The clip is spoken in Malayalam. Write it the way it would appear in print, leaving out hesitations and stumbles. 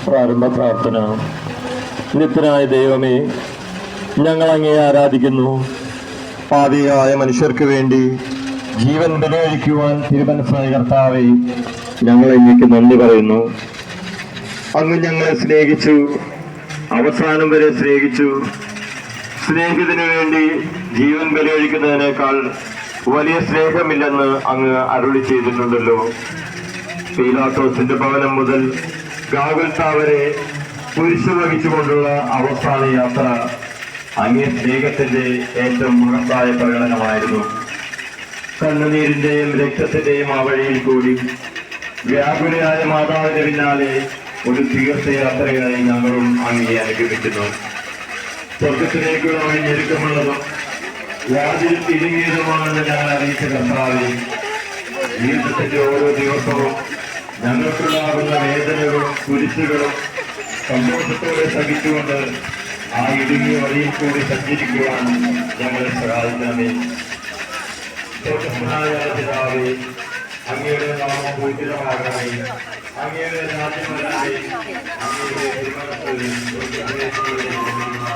പ്രാരംഭ പ്രാർത്ഥന. നിത്യനായ ദൈവമേ, ഞങ്ങൾ അങ്ങേ ആരാധിക്കുന്നു. പാപികളായ മനുഷ്യർക്ക് വേണ്ടി ജീവൻ ബലിയഴിക്കുവാൻ തിരുമനസ്സായ കർത്താവേ, ഞങ്ങൾ അങ്ങേക്ക് നന്ദി പറയുന്നു. അങ്ങ് ഞങ്ങളെ സ്നേഹിച്ചു, അവസാനം വരെ സ്നേഹിച്ചു. സ്നേഹിതന് വേണ്ടി ജീവൻ ബലിയഴിക്കുന്നതിനേക്കാൾ വലിയ സ്നേഹമില്ലെന്ന് അങ്ങ് അരുളി ചെയ്തിട്ടുണ്ടല്ലോ. പീലാത്തോസിന്റെ ഭവനം മുതൽ ഗാഗുൽത്താ വരെ കുരിശ് വഹിച്ചുകൊണ്ടുള്ള അവസാന യാത്ര അങ്ങേ സ്നേഹത്തിന്റെ ഏറ്റവും മഹത്തായ പ്രകടനമായിരുന്നു. കണ്ണുനീരിന്റെയും രക്തത്തിന്റെയും ആ വഴിയിൽ കൂടി വ്യാകുലയായ മാതാവിന്റെ പിന്നാലെ ഒരു തീർത്ഥയാത്രയായി ഞങ്ങളും അങ്ങേ അനുഭവിക്കുന്നു. സ്വർഗത്തിലേക്കുള്ള വഴി ഞെരുക്കമുള്ളതും വാതിൽ ഇടുങ്ങിയതുമാണെന്ന് ഞങ്ങൾ അറിയിച്ച കർത്താവേ, ജീവിതത്തിന്റെ ഓരോ ദിവസവും ഞങ്ങൾക്കുണ്ടാകുന്ന വേദനകളും കുരിശുകളും സന്തോഷത്തോടെ സഹിച്ചുകൊണ്ട് ആ ഇടുങ്ങിയ വഴിയിൽ കൂടി സഞ്ചരിക്കുവാൻ ഞങ്ങളെ സഹായിക്കണമേ. സ്വർഗ്ഗസ്ഥനായ പിതാവേ, അങ്ങയുടെ നാമം പൂജിതമാകണമേ. അങ്ങയുടെ രാജ്യം വരണമേ. അങ്ങയുടെ തിരുമനസ്സ് സ്വർഗ്ഗത്തിലെ പോലെ ഭൂമിയിലും.